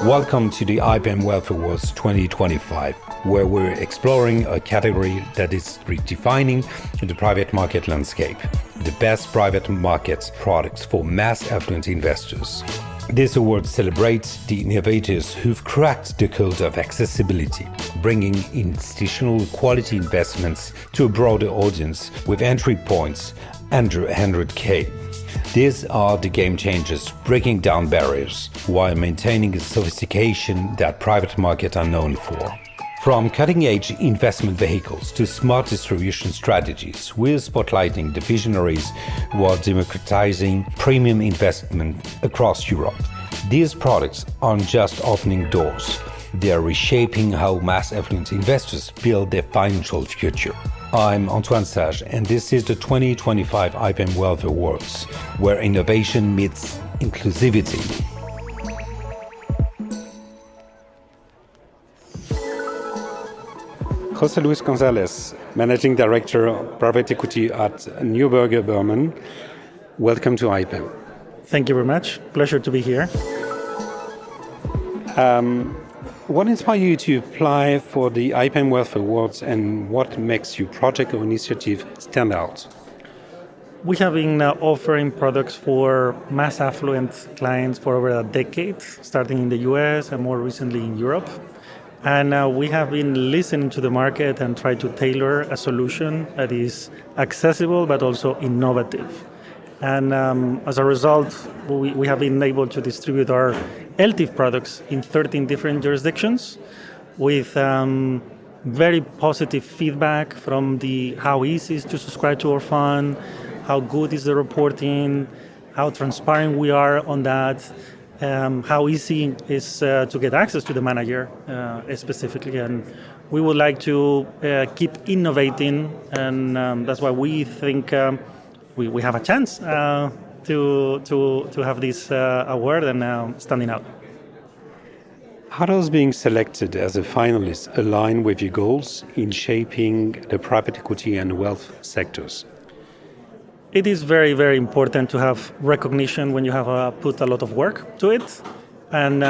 Welcome to the IPEM Wealth Awards 2025, where we're exploring a category that is redefining the private market landscape, the best private market products for mass affluent investors. This award celebrates the innovators who've cracked the code of accessibility, bringing institutional quality investments to a broader audience with entry points under 100K. These are the game changers breaking down barriers while maintaining a sophistication that private markets are known for. From cutting-edge investment vehicles to smart distribution strategies, we're spotlighting the visionaries who are democratizing premium investment across Europe. These products aren't just opening doors, they are reshaping how mass affluent investors build their financial future. I'm Antoine Sage, and this is the 2025 IPEM Wealth Awards, where innovation meets inclusivity. José Luis González, Managing Director of Private Equity at Neuberger BERMAN. Welcome to IPEM. Thank you very much. Pleasure to be here. What inspired you to apply for the IPEM Wealth Awards, and what makes your project or initiative stand out? We have been offering products for mass affluent clients for over a decade, starting in the US and more recently in Europe. And we have been listening to the market and try to tailor a solution that is accessible but also innovative. And as a result, we have been able to distribute our LTIF products in 13 different jurisdictions with very positive feedback from how easy it is to subscribe to our fund, how good is the reporting, how transparent we are on that, how easy it is to get access to the manager specifically. And we would like to keep innovating, and that's why we think we have a chance to have this award and standing out. How does being selected as a finalist align with your goals in shaping the private equity and wealth sectors? It is very, very important to have recognition when you have put a lot of work to it. And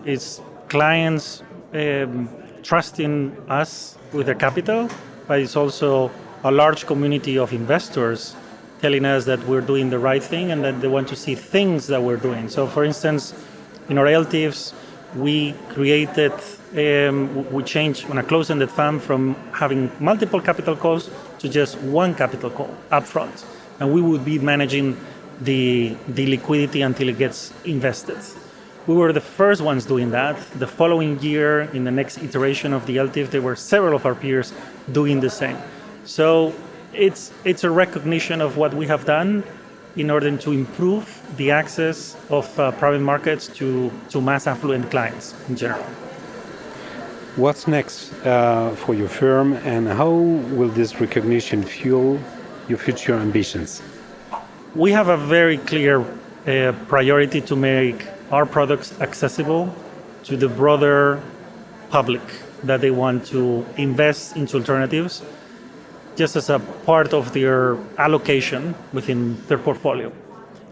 it's clients trusting us with their capital, but it's also a large community of investors telling us that we're doing the right thing and that they want to see things that we're doing. So for instance, in our LTIFs, we created, we changed on a closed-ended fund from having multiple capital calls to just one capital call upfront. And we would be managing the liquidity until it gets invested. We were the first ones doing that. The following year, in the next iteration of the LTIF, there were several of our peers doing the same. So it's a recognition of what we have done in order to improve the access of private markets to mass affluent clients in general. What's next for your firm, and how will this recognition fuel your future ambitions? We have a very clear priority to make our products accessible to the broader public that they want to invest into alternatives, just as a part of their allocation within their portfolio.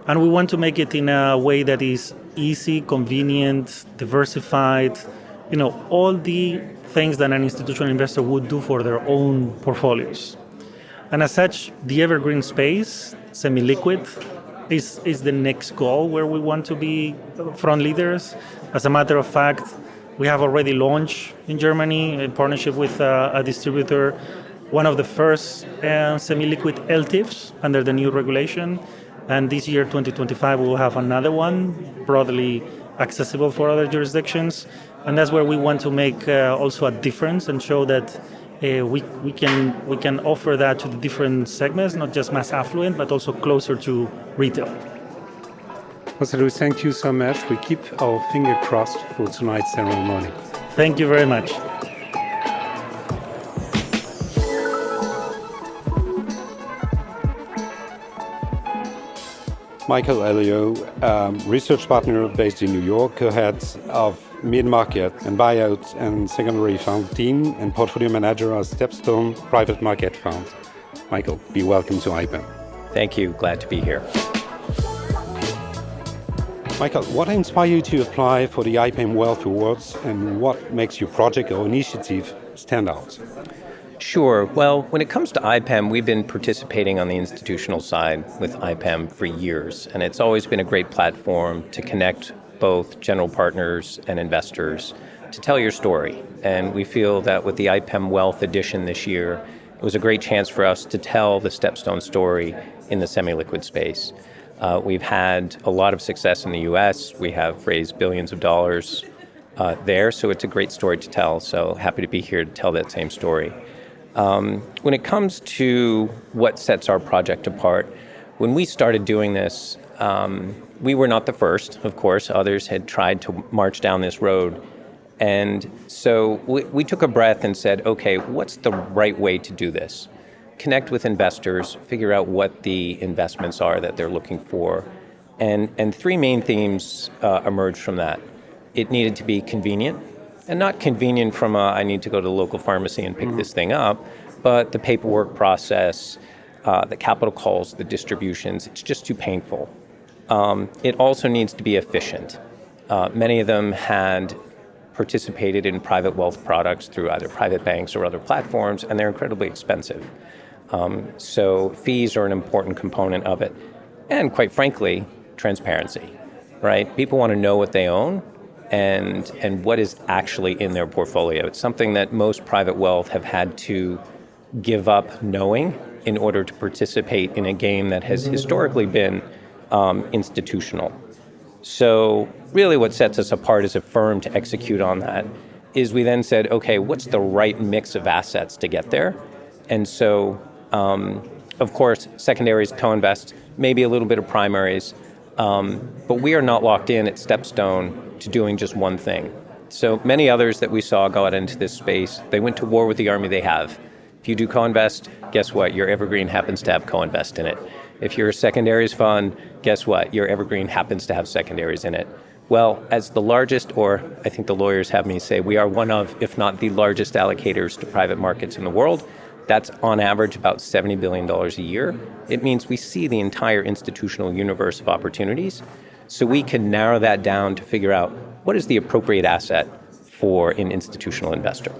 And we want to make it in a way that is easy, convenient, diversified, all the things that an institutional investor would do for their own portfolios. And as such, the evergreen space, semi-liquid, is the next goal where we want to be front leaders. As a matter of fact, we have already launched in Germany in partnership with a distributor one of the first semi-liquid LTIFs under the new regulation. And this year, 2025, we will have another one broadly accessible for other jurisdictions. And that's where we want to make also a difference and show that we can offer that to the different segments, not just mass affluent, but also closer to retail. José Luis, thank you so much. We keep our finger crossed for tonight's ceremony. Thank you very much. Michael ELIO, research partner based in New York, co-head of mid-market and buyout and secondary fund team and portfolio manager of STEPSTONE private market fund. Michael, be welcome to IPEM. Thank you. Glad to be here. Michael, what inspired you to apply for the IPEM Wealth Awards, and what makes your project or initiative stand out? Sure. Well, when it comes to IPEM, we've been participating on the institutional side with IPEM for years, and it's always been a great platform to connect both general partners and investors to tell your story. And we feel that with the IPEM Wealth edition this year, it was a great chance for us to tell the STEPSTONE story in the semi-liquid space. We've had a lot of success in the US. We have raised billions of dollars there, so it's a great story to tell. So happy to be here to tell that same story. When it comes to what sets our project apart, when we started doing this, we were not the first, of course. Others had tried to march down this road. And so we took a breath and said, okay, what's the right way to do this? Connect with investors, figure out what the investments are that they're looking for. And three main themes emerged from that. It needed to be convenient, and not convenient from I need to go to the local pharmacy and pick this thing up, but the paperwork process, the capital calls, the distributions, it's just too painful. It also needs to be efficient. Many of them had participated in private wealth products through either private banks or other platforms, and they're incredibly expensive. So fees are an important component of it. And quite frankly, transparency, right? People want to know what they own and what is actually in their portfolio. It's something that most private wealth have had to give up knowing in order to participate in a game that has historically been institutional. So really what sets us apart as a firm to execute on that is we then said, okay, what's the right mix of assets to get there? And so, of course, secondaries, co-invest, maybe a little bit of primaries, but we are not locked in at STEPSTONE to doing just one thing. So many others that we saw go out into this space, they went to war with the army they have. If you do co-invest, guess what? Your evergreen happens to have co-invest in it. If you're a secondaries fund, guess what? Your evergreen happens to have secondaries in it. Well, as the largest, or I think the lawyers have me say, we are one of, if not the largest allocators to private markets in the world. That's on average about $70 billion a year. It means we see the entire institutional universe of opportunities, so we can narrow that down to figure out what is the appropriate asset for an institutional investor.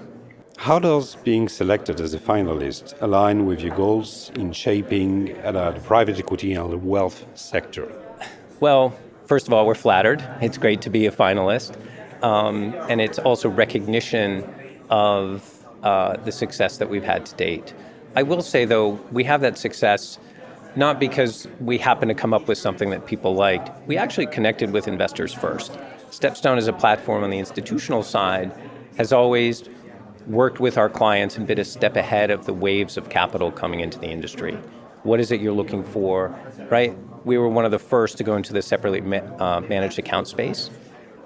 How does being selected as a finalist align with your goals in shaping the private equity and the wealth sector? Well, first of all, we're flattered. It's great to be a finalist. And it's also recognition of the success that we've had to date. I will say, though, we have that success not because we happen to come up with something that people liked. We actually connected with investors first. STEPSTONE as a platform on the institutional side has always worked with our clients and been a step ahead of the waves of capital coming into the industry. What is it you're looking for, right? We were one of the first to go into the separately managed account space.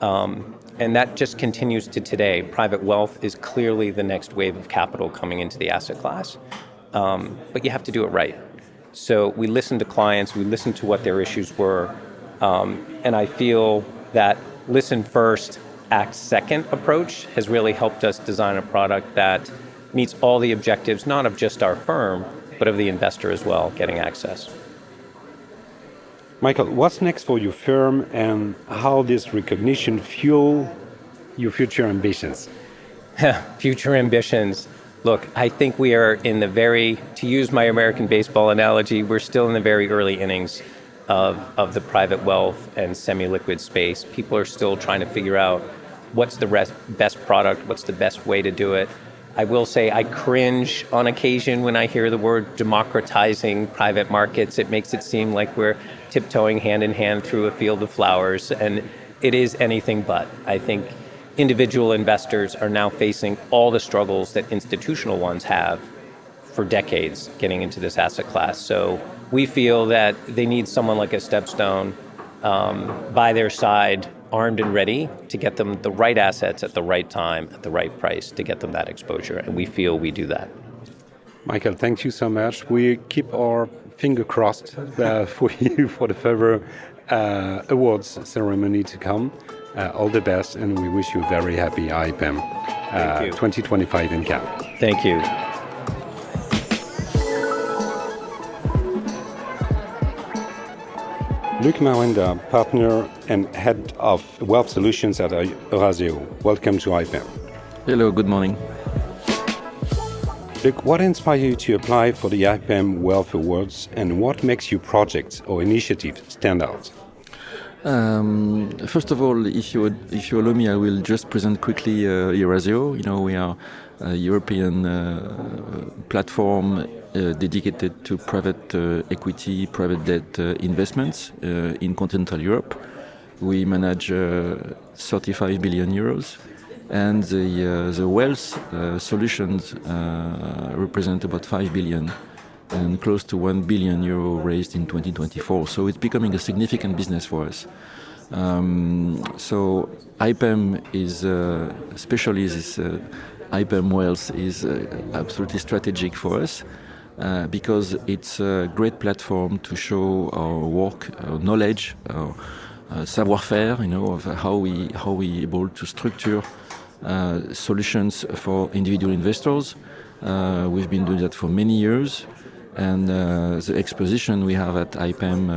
And that just continues to today. Private wealth is clearly the next wave of capital coming into the asset class. But you have to do it right. So we listened to clients, we listened to what their issues were. And I feel that listen first, act second approach has really helped us design a product that meets all the objectives, not of just our firm, but of the investor as well, getting access. Michael, what's next for your firm and how this recognition fuel your future ambitions? Future ambitions. Look, I think we are in the to use my American baseball analogy, we're still in the very early innings of the private wealth and semi-liquid space. People are still trying to figure out what's the best product, what's the best way to do it. I will say I cringe on occasion when I hear the word democratizing private markets. It makes it seem like we're tiptoeing hand in hand through a field of flowers, and it is anything but. I think individual investors are now facing all the struggles that institutional ones have for decades getting into this asset class. So we feel that they need someone like a STEPSTONE by their side, armed and ready to get them the right assets at the right time, at the right price, to get them that exposure. And we feel we do that. Michael, thank you so much. We keep our finger crossed for you for the further awards ceremony to come. All the best, and we wish you a very happy IPEM 2025 in Cannes. Thank you. Luc Maruenda, partner and head of wealth solutions at EURAZEO. Welcome to IPEM. Hello, good morning. Luc, what inspired you to apply for the IPEM Wealth Awards, and what makes your project or initiative stand out? First of all, if you allow me, I will just present quickly EURAZEO. We are a European platform dedicated to private equity, private debt investments in continental Europe. We manage 35 billion euros, and the wealth solutions represent about 5 billion and close to 1 billion euro raised in 2024. So it's becoming a significant business for us. So IPEM is, especially this IPEM Wealth, is absolutely strategic for us because it's a great platform to show our work, our knowledge, our savoir-faire, of how we able to structure solutions for individual investors. We've been doing that for many years. And the exposition we have at IPEM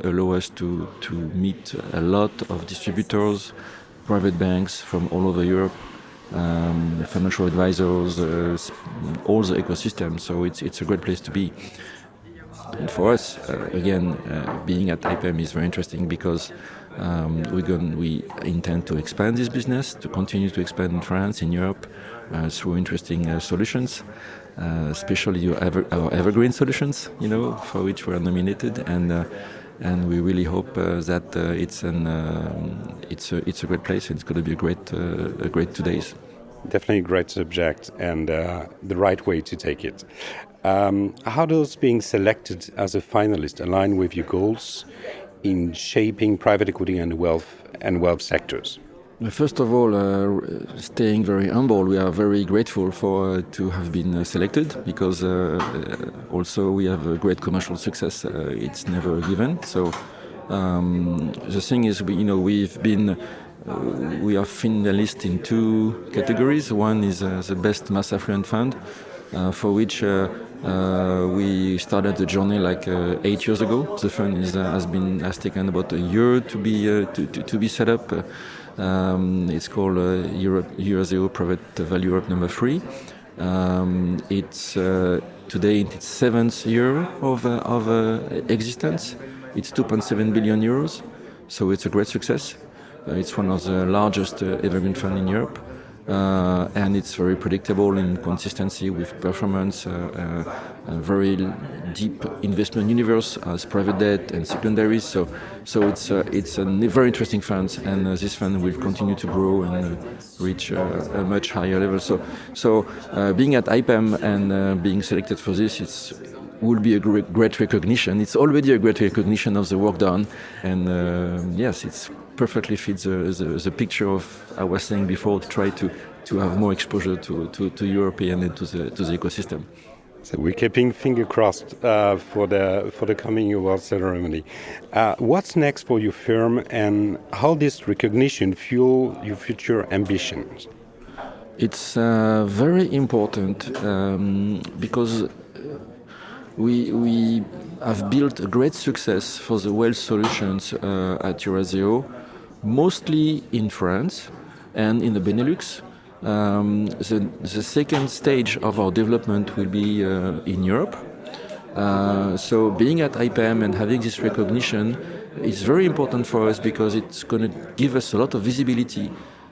allow us to meet a lot of distributors, private banks from all over Europe, financial advisors, all the ecosystem. So it's a great place to be. And for us, again, being at IPEM is very interesting because we intend to expand this business, to continue to expand in France, in Europe, through interesting solutions. Especially our evergreen solutions, for which we are nominated, and we really hope that it's a great place. And it's going to be a great 2 days. Definitely a great subject and the right way to take it. How does being selected as a finalist align with your goals in shaping private equity and wealth sectors? First of all, staying very humble, we are very grateful to have been selected because also we have a great commercial success. It's never given. So the thing is, we are finalists in two categories. One is the best mass affluent fund, for which we started the journey 8 years ago. The fund has taken about a year to be set up. It's called EURAZEO Private Value Europe number 3. It's today in its 7th year of existence. It's 2.7 billion euros, so it's a great success. It's one of the largest evergreen fund in Europe, and it's very predictable in consistency with performance. A very deep investment universe as private debt and secondaries. So it's a very interesting fund, and this fund will continue to grow and reach a much higher level. So being at IPEM and being selected for this, will be a great recognition. It's already a great recognition of the work done, and yes, it's perfectly fits the picture of I was saying before, to try to have more exposure to European and to the ecosystem. So we're keeping finger crossed for the coming award ceremony. What's next for your firm, and how this recognition fuel your future ambitions? It's very important because we have built a great success for the wealth solutions at EURAZEO, mostly in France and in the Benelux. The second stage of our development will be in Europe. So being at IPEM and having this recognition is very important for us because it's going to give us a lot of visibility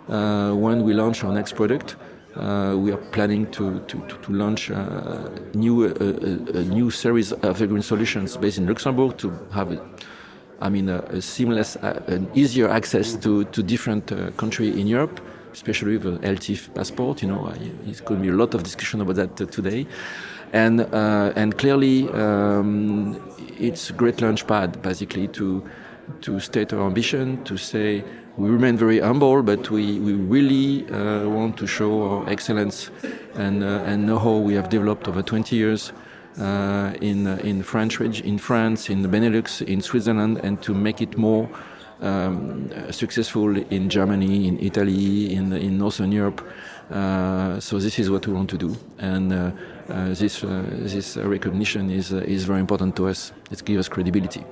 when we launch our next product. We are planning to launch a new series of evergreen solutions based in Luxembourg to have a seamless and easier access to different countries in Europe, especially with the LTIF passport. It's going to be a lot of discussion about that today. And clearly, it's a great launch pad, basically, to state our ambition, to say we remain very humble, but we really want to show our excellence and know-how we have developed over 20 years in France, in the Benelux, in Switzerland, and to make it more successful in Germany, in Italy, in Northern Europe. So this is what we want to do, and this recognition is very important to us. It gives us credibility.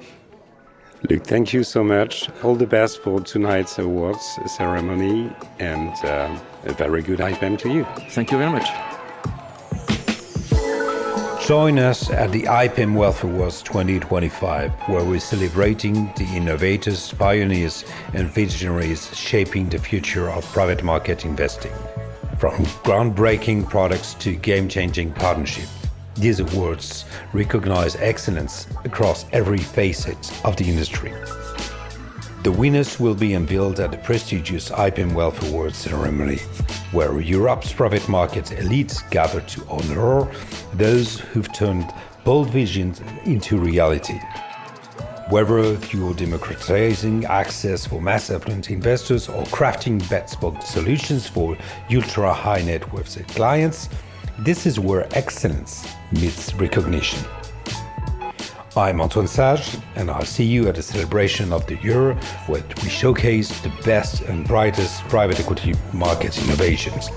Luc, thank you so much. All the best for tonight's awards ceremony, and a very good IPEM to you. Thank you very much. Join us at the IPEM Wealth Awards 2025, where we're celebrating the innovators, pioneers, and visionaries shaping the future of private market investing. From groundbreaking products to game-changing partnerships, these awards recognize excellence across every facet of the industry. The winners will be unveiled at the prestigious IPEM Wealth Awards ceremony, where Europe's private market elites gather to honor those who've turned bold visions into reality. Whether you're democratizing access for mass affluent investors or crafting bespoke solutions for ultra-high net worth clients, this is where excellence meets recognition. I'm Antoine Sage, and I'll see you at the celebration of the year, where we showcase the best and brightest private equity market innovations.